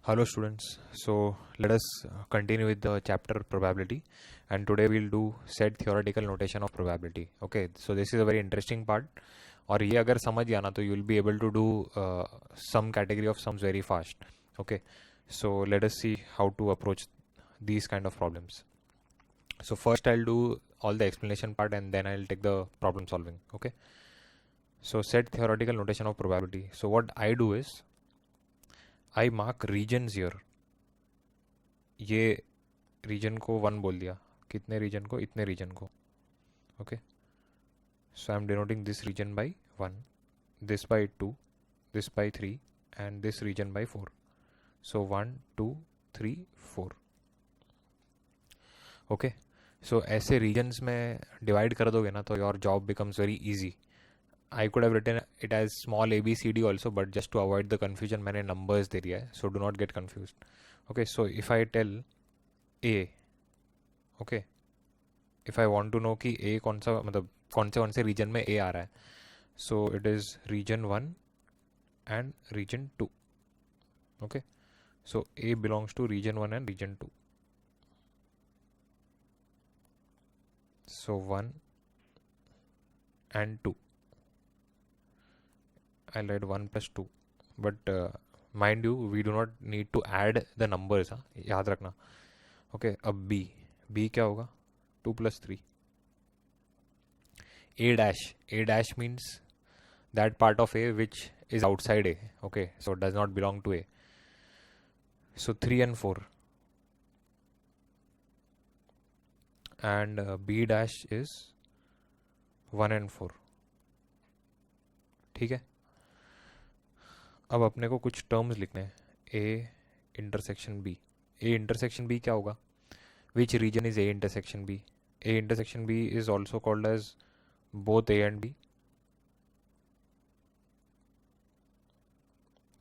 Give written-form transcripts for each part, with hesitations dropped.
Hello students. So let us continue with the chapter probability, and today we'll do set theoretical notation of probability. Okay, so this is a very interesting part. और ये अगर समझ गया ना तो you will be able to do some category of sums very fast. Okay, so let us see how to approach these kind of problems. So first I'll do all the explanation part and then I'll take the problem solving. Okay, so set theoretical notation of probability. So what I do is I mark regions here. ये reason को 1 बोल दिया, कितने reason को, इतने region को. Okay, so I am denoting this region by 1, this by 2, this by 3 and this region by 4. So 1 2 3 4. Okay, so ऐसे regions में डिवाइड कर दोगे ना तो your job becomes very easy. I could have written it as small A B C D also, but just to avoid the confusion मैंने numbers दे दिया है, so do not gate confuse. Okay, so if I tell A, okay, if I want to know कि A कौन सा, मतलब कौन से रीजन में ए आ रहा है, so it is region 1 and region 2. Okay, so A belongs to region 1 and region 2. So 1 and 2, I'll write 1 plus 2, but mind you we do not need to add the numbers, हाँ, याद रखना. Okay, अब b क्या होगा, 2 plus 3. a dash means that part of a which is outside a. Okay, so it does not belong to a. So 3 and 4, and b dash is 1 and 4. ठीक है, अब अपने को कुछ टर्म्स लिखने हैं. A intersection B. A intersection B क्या होगा, which region is A intersection B. A intersection B is also called as both A and B,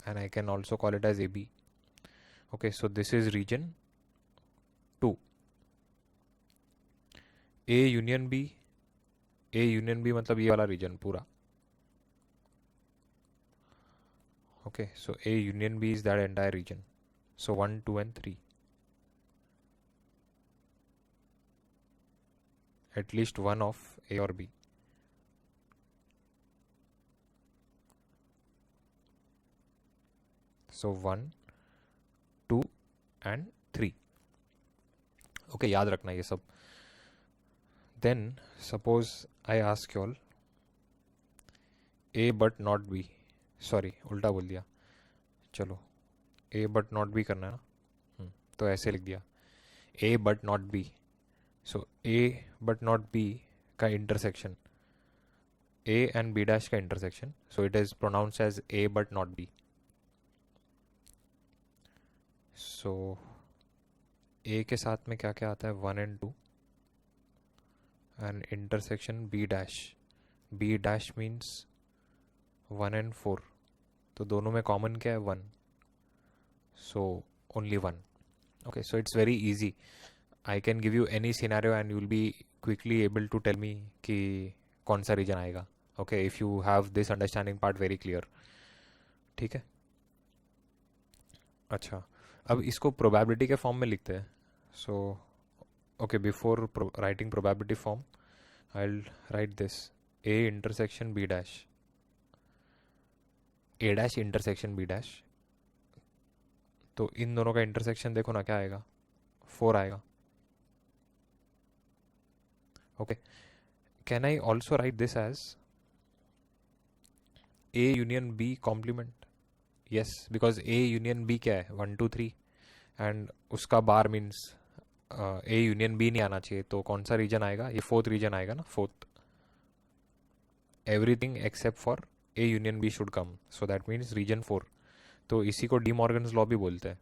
and I can also call it as AB. Okay, so this is region 2. A union B, मतलब ये वाला reason पूरा. Okay, so A union B is that entire region. So 1 2 and 3, at least one of A or B. So 1 2 and 3. Okay, याद रखना ये सब. Then suppose I ask you all A but not B. Sorry, उल्टा बोल दिया. चलो, A but not B करना है ना, तो ऐसे लिख दिया A but not B. So A but not B का intersection, A and B dash का intersection, so it is pronounced as A but not B. So A के साथ में क्या क्या आता है, 1 and 2, and intersection B dash. B dash means 1 and 4, तो दोनों में कॉमन क्या है, 1, so only 1. Okay, so it's very easy. I can give you any scenario and you will be quickly able to tell me कि कौन सा region आएगा. Okay, if you have this understanding part very clear. ठीक है, अच्छा, अब इसको probability के फॉर्म में लिखते हैं. So okay, before writing probability form I will write this A intersection B dash, A dash intersection B dash. तो इन दोनों का इंटरसेक्शन देखो ना, क्या आएगा, 4 आएगा. Okay, can I also write this as A union B complement. Yes, because A union B क्या है, 1 2 3, एंड उसका bar means A union B नहीं आना चाहिए, तो कौन सा रीजन आएगा, ये 4th रीजन आएगा ना, 4th. Everything except for A union B should come, so that means region 4. तो इसी को डी मॉर्गन्स लॉ भी बोलते हैं.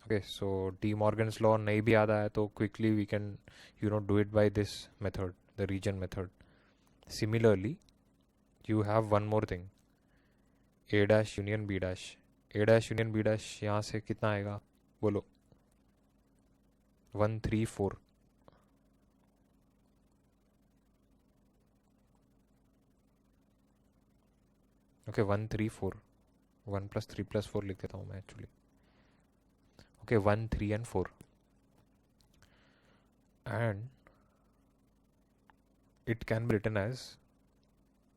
Okay, so de Morgan's law नहीं भी याद आया तो quickly we can do it by this method, the region method. Similarly you have one more thing, A dash union B dash. A dash union B dash यहाँ से कितना आएगा, बोलो, 1 3 4. ओके, 1 3 4, 1 + 3 + 4 लिख देता हूँ मैं actually. Okay, 1, 3 and 4, and it can be written as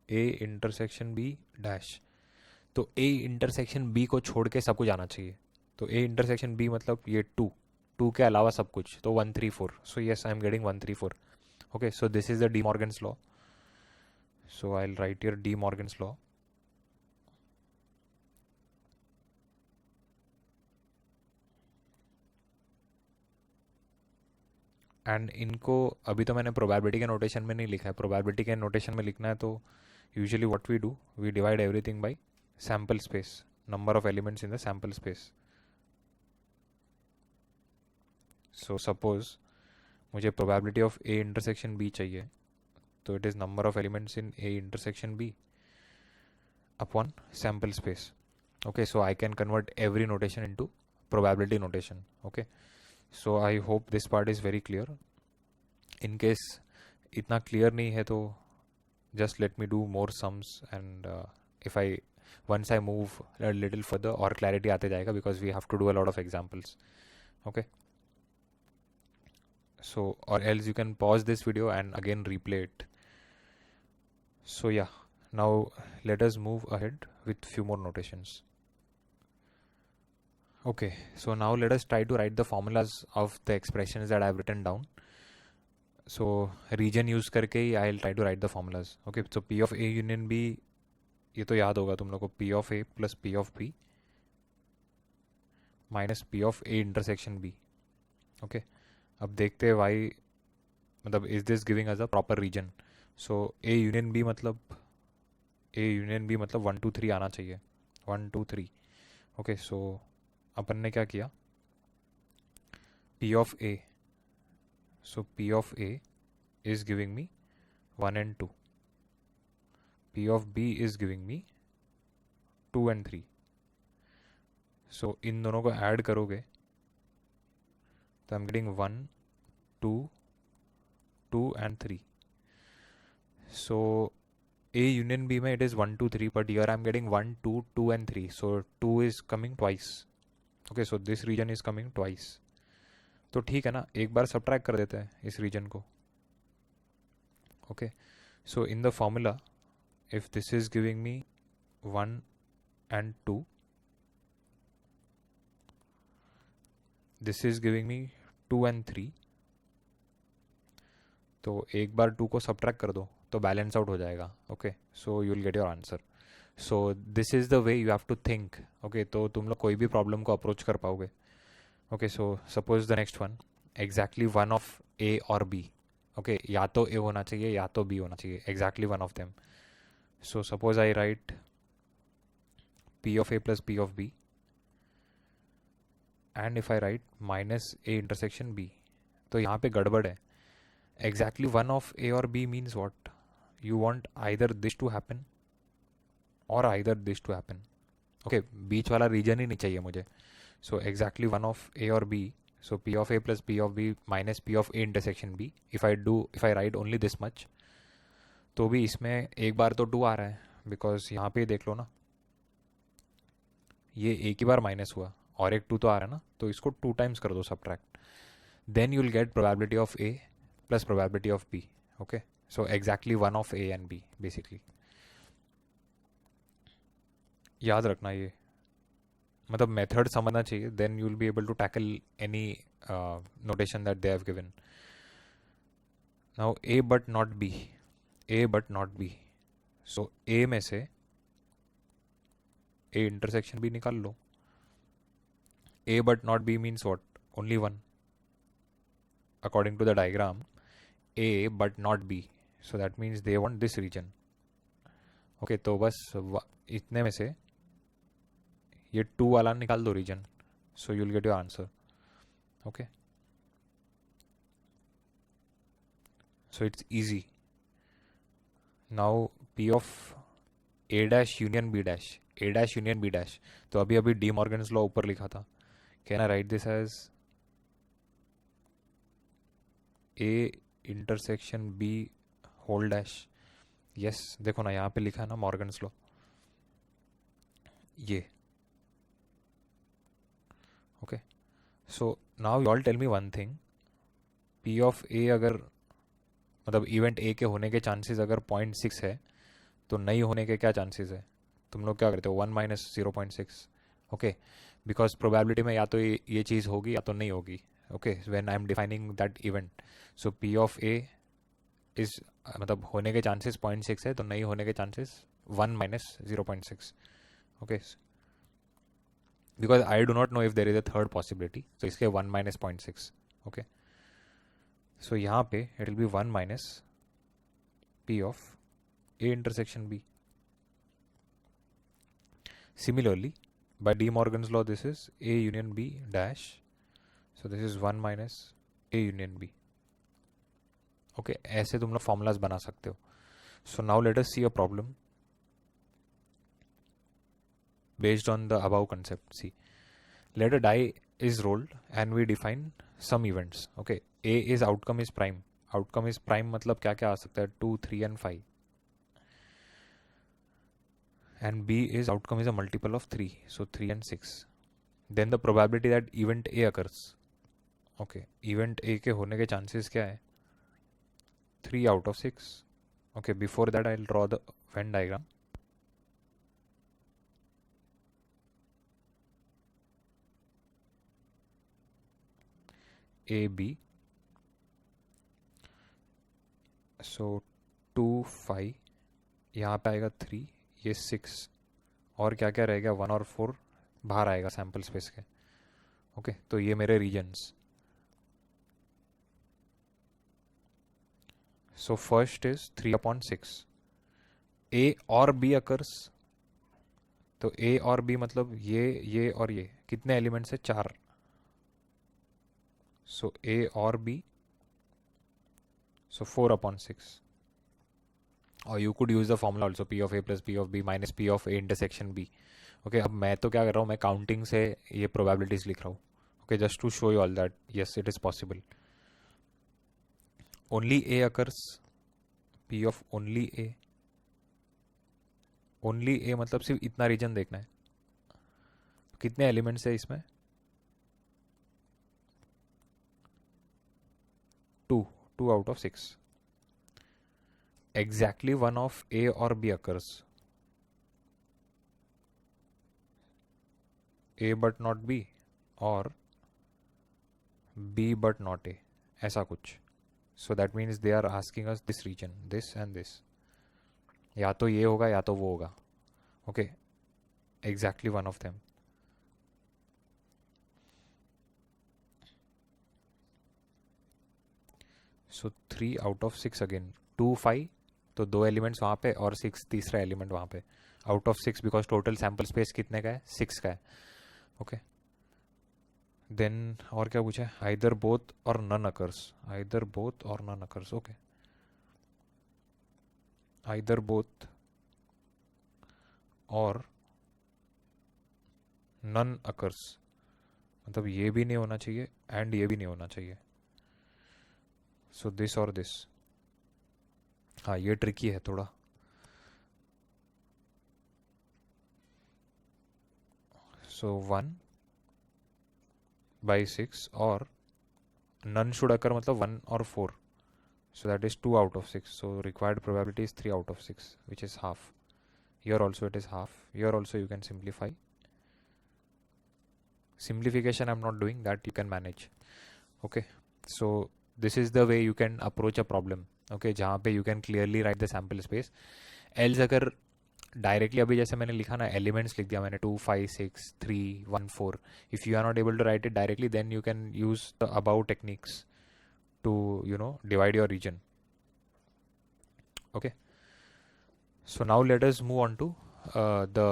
A intersection B dash. तो A intersection B को छोड़ के सब कुछ आना चाहिए. तो A intersection B मतलब ये 2 के अलावा सब कुछ, तो 1, 3, 4. So yes, I am getting 1, 3, 4. Okay, so this is the De Morgan's law. So I'll write here De Morgan's law. And इनको अभी तो मैंने प्रोबेबिलिटी के नोटेशन में नहीं लिखा है. प्रोबेबिलिटी के नोटेशन में लिखना है तो usually what we do, we divide everything by sample space, number of elements in the sample space. So suppose मुझे probability of A intersection B चाहिए, तो it is number of elements in A intersection B upon sample space. Okay, so I can convert every notation into probability notation. Okay, so I hope this part is very clear. In case इतना clear नहीं है तो just let me do more sums, and if I once I move a little further और clarity आते जाएगा, because we have to do a lot of examples. Okay, so or else you can pause this video and again replay it. So yeah, now let us move ahead with few more notations. Okay, so now let us try to write the formulas of the expressions that I have written down. So region use करके ही I'll try to write the formulas. Okay, so P of A union B, ये तो याद होगा तुम लोग को, P of A plus P of B minus P of A intersection B. Okay, अब देखते हैं y मतलब is this giving us a proper region. So A union B मतलब 1, 2, 3 आना चाहिए. 1, 2, 3. Okay, so अपन ने क्या किया, P of A, so P of A is giving me 1 and 2, P of B is giving me 2 and 3. so इन दोनों को add करोगे तो I'm getting 1, 2, 2 and 3. so A union B में it is 1, 2, 3, but here I'm getting 1, 2, 2 and 3, so 2 is coming twice. Okay, so this region is coming twice. तो ठीक है ना, एक बार सब्ट्रैक्ट कर देते हैं इस रीजन को. Okay, so in the formula, if this is giving me 1 and 2, this is giving me 2 and 3, तो एक बार 2 को सब्ट्रैक्ट कर दो तो बैलेंस आउट हो जाएगा. Okay, so you will get your answer. So this is the way you have to think. Okay, तो तुम लोग कोई भी प्रॉब्लम को अप्रोच कर पाओगे. Okay, so suppose the next one, exactly one of A और बी. ओके, या तो ए होना चाहिए या तो बी होना चाहिए, exactly one of them. So suppose I write P of A plus P of B, and if I write minus A intersection B, तो यहाँ पे गड़बड़ है. एग्जैक्टली वन ऑफ ए और B means what, you want either this to happen और either this to happen. Okay, बीच वाला region ही नहीं चाहिए मुझे. So exactly one of A और B, so P of A plus P of B minus P of A intersection B. If I write only this much, तो भी इसमें एक बार तो 2 आ रहा है, बिकॉज यहाँ पे देख लो ना, ये एक ही बार माइनस हुआ और एक 2 तो आ रहा है ना, तो इसको 2 टाइम्स कर दो subtract. Then you will get probability of A plus probability of B. Okay, so exactly one of A and B basically. याद रखना ये, मतलब मेथड समझना चाहिए, then you will be able to tackle any notation that they have given. Now A but not B, A but not B. So A में से A intersection B निकाल लो. A but not B means what, only one. According to the diagram, A but not B, so that means they want this region. Okay, तो बस इतने में से ये 2 वाला निकाल दो region, so you will get your answer. Okay, so it's easy. Now P of A dash union B dash, A dash union B dash, तो अभी अभी डी मॉर्गन्स लॉ ऊपर लिखा था. Can I write this as A intersection B whole dash? Yes, देखो ना यहाँ पे लिखा है ना मॉर्गन्स लॉ, ये. Okay, so now you all tell me one thing, P of ए अगर मतलब इवेंट ए के होने के चांसेस अगर 0.6 है तो नहीं होने के क्या चांसेस है? तुम लोग क्या करते हो? 1 माइनस 0.6. ओके, बिकॉज प्रोबेबिलिटी में या तो ये चीज़ होगी या तो नहीं होगी. Okay, when I am defining that event, so P of A is मतलब होने के चांसेस 0.6 है तो नहीं होने के chances 1 minus 0.6. Okay, because I do not know if there is a third possibility, तो इसके 1 माइनस 0.6. ओके, सो यहाँ पे it will be 1 minus P of A intersection B. Similarly, by De Morgan's law, this is A union B dash. So this is 1 minus A union B. Okay, ऐसे तुम लोग formulas बना सकते हो. So now let us see a problem based on the above concept. See, let a die is rolled and we define some events. Okay, A is outcome is prime. Outcome is prime मतलब क्या क्या आ सकता है? 2, 3 and 5. And B is outcome is a multiple of 3, so 3 and 6. Then the probability that event A occurs. Okay, event A के होने के chances क्या है? 3 out of 6. Okay, before that I draw the Venn diagram. A B, so 2 5, यहाँ पे आएगा 3, ये 6, और क्या क्या रहेगा? 1 और 4 बाहर आएगा सैम्पल स्पेस के. ओके, तो ये मेरे रीजन्स. So first is 3/6. ए और बी अकर्स, तो ए और बी मतलब ये और ये कितने एलिमेंट्स है? 4. सो ए और बी, सो 4/6. और you could use the formula also, P of A plus P of B minus P of A intersection B. Okay, अब मैं तो क्या कर रहा हूँ, मैं काउंटिंग से ये प्रोबेबिलिटीज लिख रहा हूँ. Okay, just to show you all that yes it is possible. Only A occurs, P of only A. Only A मतलब सिर्फ इतना रीजन देखना है. कितने एलिमेंट्स है इसमें? 2, 2 out of 6. Exactly one of A or B occurs. A but not B or B but not A, ऐसा कुछ. So that means they are asking us this region, this and this. या तो ये होगा या तो वो होगा. Okay, exactly one of them. So 3 out of 6 again. 2 5, तो 2 एलिमेंट्स वहाँ पे और 6 तीसरा एलिमेंट वहाँ पे. Out of 6 because total sample space कितने का है? 6 का है. ओके, देन और क्या पूछा है? आइदर बोथ और नन अकर्स. आइदर बोथ और none occurs. Okay, either both और नन अकर्स मतलब ये भी नहीं होना चाहिए एंड ये भी नहीं होना चाहिए. सो दिस और दिस. हाँ, ये ट्रिकी है थोड़ा. सो 1/6 और none should occur मतलब 1 or 4. So that is 2 out of 6. So required probability is 3 out of 6, which is half. Here also it is half. Here also you can simplify. Simplification I'm not doing, that you can manage. Okay, so this is the way you can approach a problem. Okay, जहाँ पे you can clearly write the sample space. Else अगर directly अभी जैसे मैंने लिखा ना, elements लिख दिया मैंने 2 5 6 3 1 4. If you are not able to write it directly then you can use the above techniques to divide your region. Okay, so now let us move on to the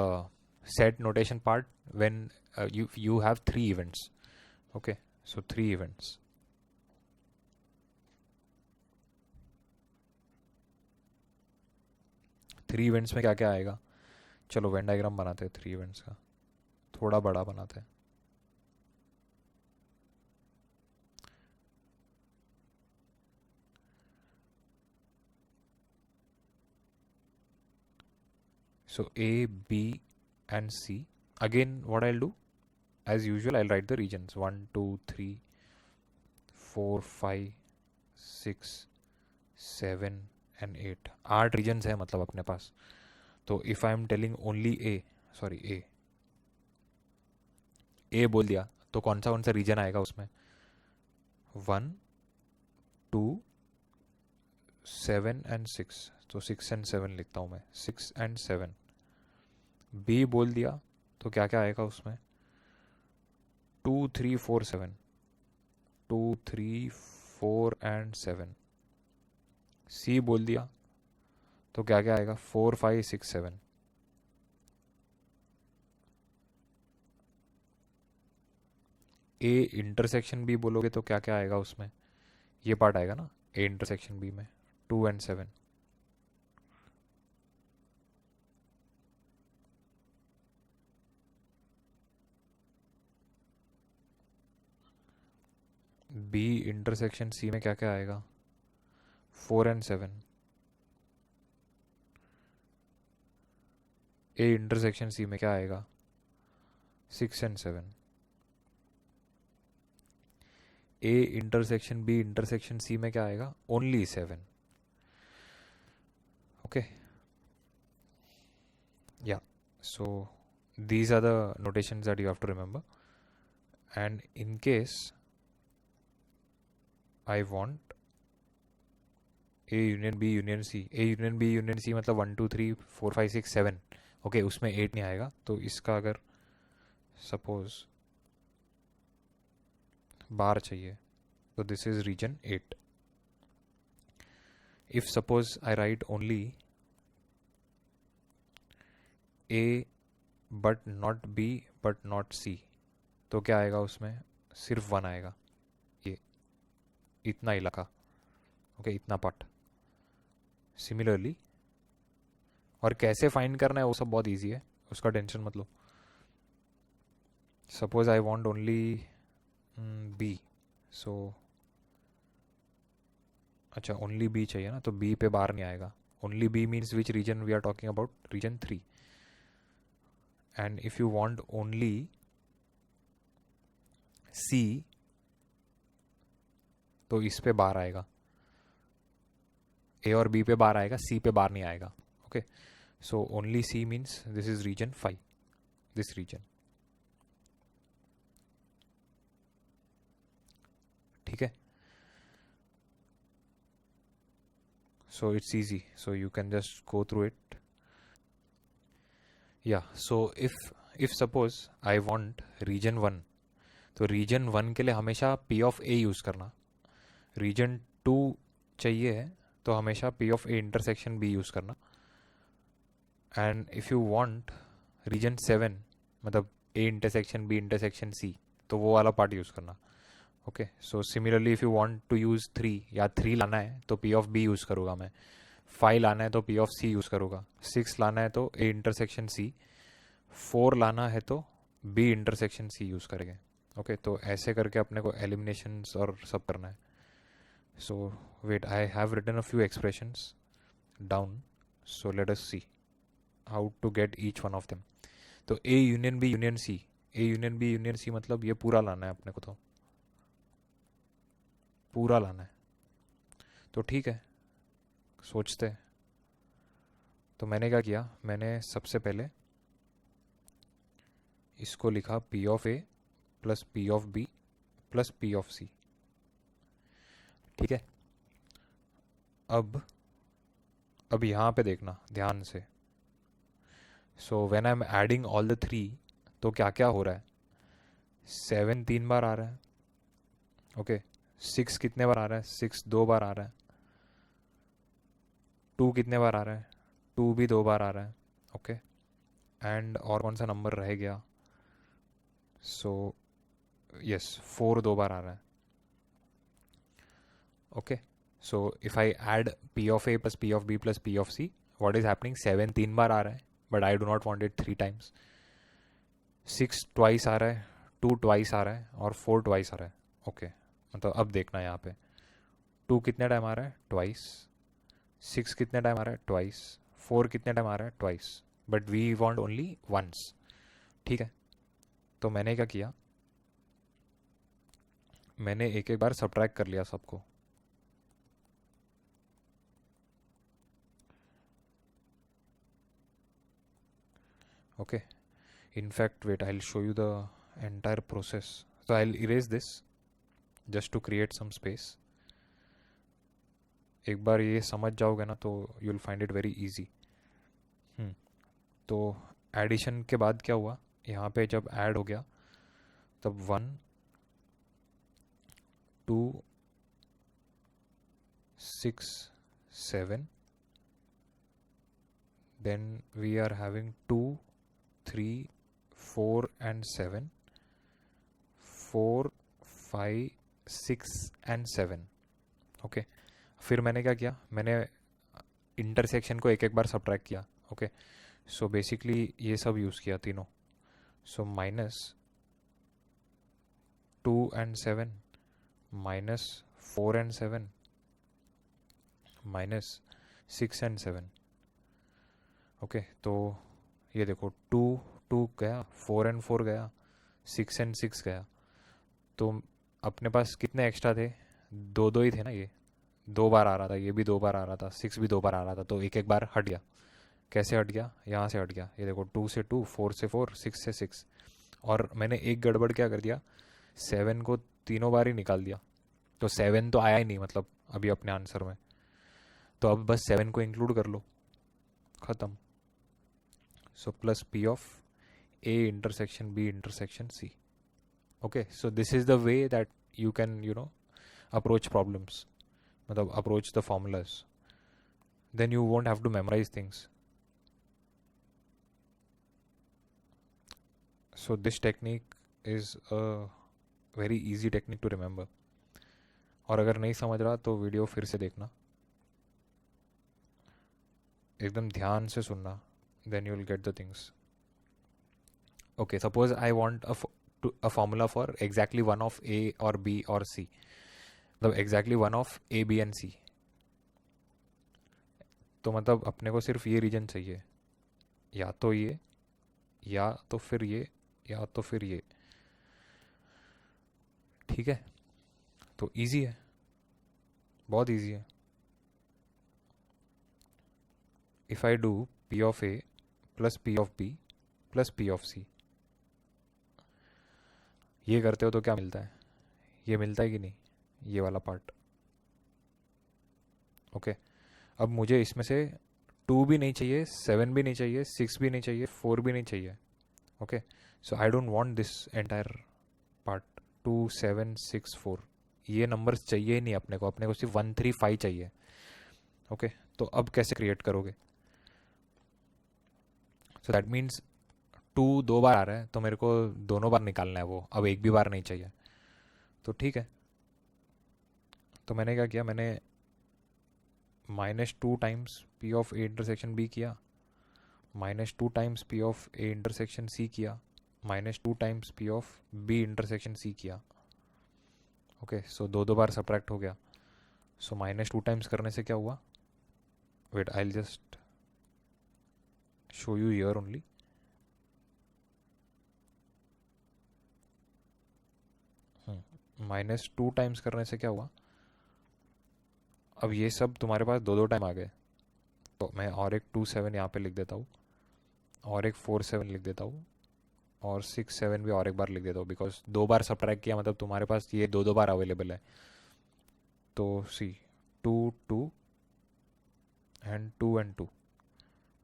set notation part when you have 3 events. Okay, so 3 events. Three events में क्या क्या आएगा? चलो Venn diagram बनाते हैं 3 events का, थोड़ा बड़ा बनाते हैं. So A, B and C. Again what I'll do, as usual I'll write the regions 1 2 3 4 5 6 7 and 8. 8 regions है मतलब अपने पास. तो if I am telling only A बोल दिया तो कौन सा रीजन आएगा उसमें? 1 2 7 एंड 6. तो 6 एंड 7 लिखता हूँ मैं. 6 एंड 7. बी बोल दिया तो क्या क्या आएगा उसमें? 2 3 4 7. 2 3 4 एंड 7. सी बोल दिया तो क्या क्या आएगा? 4 5 6 7. ए इंटरसेक्शन बी बोलोगे तो क्या क्या आएगा उसमें? ये पार्ट आएगा ना, ए इंटरसेक्शन बी में 2 एंड 7. बी इंटरसेक्शन सी में क्या क्या आएगा? 4 एंड 7. ए इंटरसेक्शन सी में क्या आएगा? 6 and 7. A intersection B intersection C में क्या आएगा? ओनली 7. ओके, या सो these are the notations that you have to remember. And in case I want A union B union C, A union B union C मतलब 1 2 3 4 5 6 7. Okay, उसमें 8 नहीं आएगा. तो इसका अगर सपोज बार चाहिए तो this is region 8. If suppose I write only A but not B but not C, तो क्या आएगा उसमें? सिर्फ 1 आएगा. ये इतना इलाका. ओके, इतना पार्ट. सिमिलरली, और कैसे फाइंड करना है वो सब बहुत इजी है, उसका टेंशन मत लो. Suppose I want only B. So अच्छा, ओनली बी चाहिए ना, तो बी पे बार नहीं आएगा. Only B means which region we are talking about? Region 3. And if you want only C तो इस पे बार आएगा. ए और बी पे बार आएगा, सी पे बार नहीं आएगा. Okay, so only C means this is region 5. This region. ठीक है, so it's easy, so you can just go through it. Yeah, so if suppose I want region 1, तो region 1 के लिए हमेशा P of A यूज़ करना. region 2 चाहिए है तो हमेशा P of A intersection B use करना. and if you want region 7 मतलब A intersection B intersection C, तो वो वाला पार्ट यूज़ करना. Okay, so similarly if you want to use 3 या 3 लाना है तो P of B यूज़ करूँगा मैं. 5 लाना है तो P of C यूज़ करूँगा. 6 लाना है तो A इंटरसेक्शन C. 4 लाना है तो B इंटरसेक्शन C यूज़ करेंगे. ओके, तो ऐसे करके अपने को एलिमिनेशंस और सब करना है. So wait, I have written a few expressions down, so let us see how to get each one of them. तो A union B union C, A union B union C मतलब ये पूरा लाना है अपने को, तो पूरा लाना है. तो ठीक है, सोचते हैं. तो मैंने क्या किया, मैंने सबसे पहले इसको लिखा P of A plus P of B plus P of C. ठीक है, अब यहाँ पे देखना ध्यान से. So when I am adding all the 3, तो क्या क्या हो रहा है? 7 3 बार आ रहा है. ओके, 6 कितने बार आ रहा है? 6 2 बार आ रहा है. 2 कितने बार आ रहा है? 2 भी 2 बार आ रहा है. ओके, एंड और कौन सा नंबर रह गया? सो यस, 4 2 बार आ रहा है. Okay, so if I add P of A plus P of B plus P of C, what is happening? 7 3 बार आ रहा है, but I do not want it 3 times. 6 twice आ रहा है, 2 ट्वाइस आ रहा है और 4 ट्वाइस आ रहा है. ओके, मतलब अब देखना यहाँ पे 2 कितने टाइम आ रहा है? ट्वाइस. 6 कितने टाइम आ रहा है? ट्वाइस. 4 कितने टाइम आ रहा है? Twice. But we want only once. ठीक है, तो मैंने क्या किया, मैंने एक एक बार सब्ट्रैक्ट कर लिया सबको. Okay, in fact wait, I'll show you the entire process. So I'll erase this just to create some space. एक बार ये समझ जाओगे ना तो you'll find it very easy. तो एडिशन के बाद क्या हुआ, यहाँ पे जब ऐड हो गया तब 1 2 6 7, then we are having 2 3 4 and 7, 4 5 6 and 7. Okay, फिर मैंने क्या किया, मैंने इंटरसेक्शन को एक एक बार सब्ट्रैक्ट किया. ओके, सो बेसिकली ये सब यूज़ किया तीनों. सो -2 and 7, -4 and 7, -6 and 7. ओके, तो ये देखो 2 2 गया, 4 and 4 गया, 6 and 6 गया. तो अपने पास कितने एक्स्ट्रा थे, दो दो ही थे ना. ये 2 बार आ रहा था, ये भी 2 बार आ रहा था, 6 भी 2 बार आ रहा था. तो एक एक बार हट गया. कैसे हट गया, यहाँ से हट गया. ये देखो 2 से 2, 4 से 4, 6 से 6. और मैंने एक गड़बड़ क्या कर दिया, 7 को तीनों बार ही निकाल दिया. तो 7 तो आया ही नहीं मतलब अभी अपने आंसर में. तो अब बस 7 को इंक्लूड कर लो, ख़त्म. So plus P of A intersection B intersection C. Okay, so this is the way that you can approach problems, मतलब approach the formulas. Then you won't have to memorise things. So this technique is a very easy technique to remember. और अगर नहीं समझ रहा तो video फिर से देखना, एकदम ध्यान से सुनना, then you will get the things. Okay, suppose I want a formula for exactly one of A or B or C, मतलब exactly one of A, B and C. तो मतलब अपने को सिर्फ ये रीजन चाहिए, या तो ये, या तो फिर ये, या तो फिर ये. ठीक है, तो इजी है, बहुत इजी है. If I do P of A plus P of B plus P of C, ये करते हो तो क्या मिलता है, ये मिलता है कि नहीं, ये वाला पार्ट. ओके, अब मुझे इसमें से 2 भी नहीं चाहिए, 7 भी नहीं चाहिए, 6 भी नहीं चाहिए, 4 भी नहीं चाहिए. Okay, so I don't want this entire part. 2 7 6 4 ये नंबर्स चाहिए ही नहीं अपने को सिर्फ 1 3 5 चाहिए. ओके, तो अब कैसे क्रिएट करोगे. सो दैट मीन्स 2 2 बार आ रहा है तो मेरे को दोनों बार निकालना है वो, अब एक भी बार नहीं चाहिए. तो ठीक है, तो मैंने क्या किया, मैंने -2 times P of A intersection B किया, -2 times P of A intersection C किया, -2 times P of B intersection C किया. ओके, सो दो बार सब्ट्रैक्ट हो गया. सो -2 टाइम्स करने से क्या हुआ, wait I will just show you here only. -2 times करने से क्या हुआ, अब ये सब तुम्हारे पास दो टाइम आ गए. तो मैं और एक 2 7 यहाँ पे लिख देता हूँ, और एक 4 7 लिख देता हूँ, और 6 7 भी और एक बार लिख देता हूँ, बिकॉज 2 बार सब्ट्रैक्ट किया मतलब तुम्हारे पास ये दो बार अवेलेबल है. तो सी 2 2 and 2 and 2,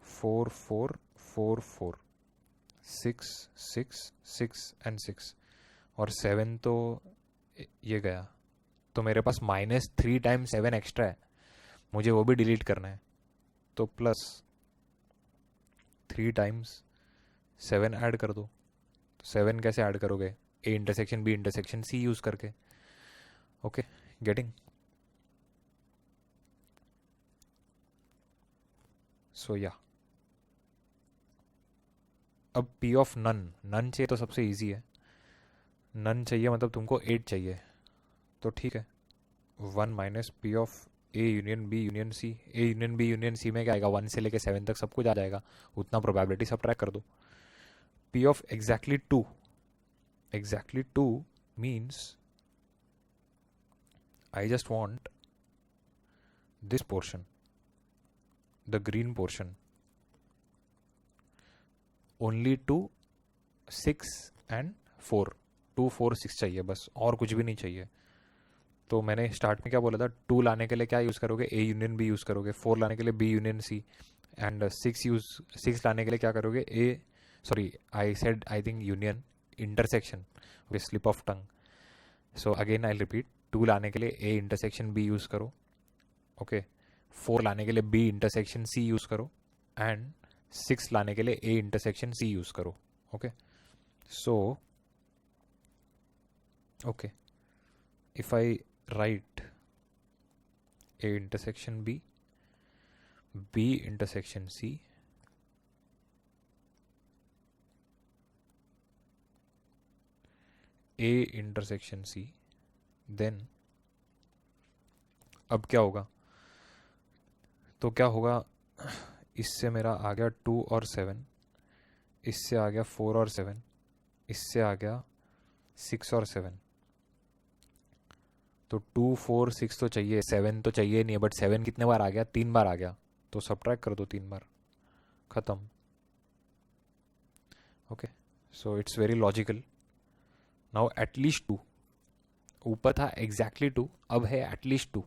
4 4 4 4, 6 6 6 and 6, और 7 तो ये गया. तो मेरे पास -3 टाइम्स 7 एक्स्ट्रा है, मुझे वो भी डिलीट करना है. तो प्लस 3 टाइम्स 7 ऐड कर दो. 7 कैसे ऐड करोगे, A intersection B intersection C use करके. Okay, getting. सो या अब पी ऑफ नन चाहिए तो सबसे इजी है. नन चाहिए मतलब तुमको 8 चाहिए, तो ठीक है, 1 minus P of A union B union C. A union B union C में क्या आएगा, 1 से लेके 7 तक सब कुछ आ जाएगा, उतना प्रोबेबिलिटी सब्ट्रैक्ट कर दो. P of exactly 2 means I just want this portion, the green portion, only to 6 and 4, 2 4 6 चाहिए बस, और कुछ भी नहीं चाहिए. तो मैंने स्टार्ट में क्या बोला था, 2 लाने के लिए क्या यूज़ करोगे, ए यूनियन बी यूज़ करोगे, 4 लाने के लिए बी यूनियन सी, एंड 6 लाने के लिए क्या करोगे, A, sorry I said I think union, intersection, with slip of tongue. So again I repeat, 2 लाने के लिए ए इंटरसेक्शन बी यूज़ करो, ओके. 4 लाने के लिए बी इंटरसेक्शन सी यूज़ करो, एंड 6 लाने के लिए ए इंटरसेक्शन सी यूज़ करो, okay. So okay, if I write A intersection B, B intersection C, A intersection C, then अब क्या होगा, तो क्या होगा, इससे मेरा आ गया 2 और 7, इससे आ गया 4 और 7, इससे आ गया 6 और 7. तो 2 4 6 तो चाहिए, 7 तो चाहिए नहीं है, बट 7 कितने बार आ गया, 3 बार आ गया, तो सब्ट्रैक्ट कर दो 3 बार, ख़त्म. Okay, so it's very logical. Now at least 2, ऊपर था एग्जैक्टली 2, अब है एटलीस्ट 2.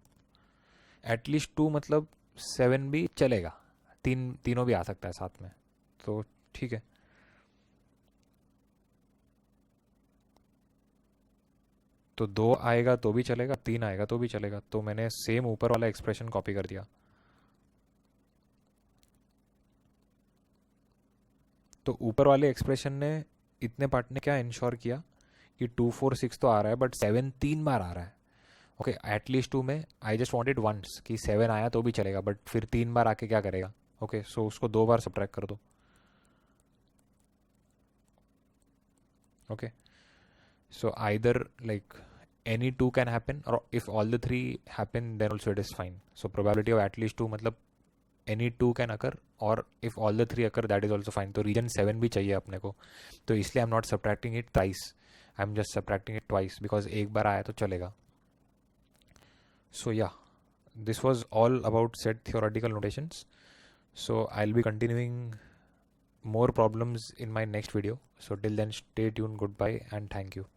एटलीस्ट 2 मतलब 7 भी चलेगा, तीनों भी आ सकता है साथ में, तो ठीक है. तो 2 आएगा तो भी चलेगा, 3 आएगा तो भी चलेगा, तो मैंने सेम ऊपर वाला एक्सप्रेशन कॉपी कर दिया. तो ऊपर वाले एक्सप्रेशन ने, इतने पार्ट ने क्या इंश्योर किया कि 2 4 6 तो आ रहा है, बट 7 3 बार आ रहा है. ओके, एटलीस्ट 2 में आई जस्ट वांटेड वंस कि 7 आया तो भी चलेगा, बट फिर 3 बार आके क्या करेगा. ओके, सो उसको 2 बार सब्ट्रैक्ट कर दो. Okay, so either like any 2 can happen, or if all the 3 happen then also it is fine. So probability of at least 2 मतलब any 2 can occur, or if all the 3 occur that is also fine. तो reason 7 भी चाहिए अपने को, तो इसलिए I'm not subtracting it thrice, I'm just subtracting it twice because एक बार आया तो चलेगा. So yeah, this was all about set theoretical notations. So I'll be continuing more problems in my next video. So till then, stay tuned, goodbye, and thank you.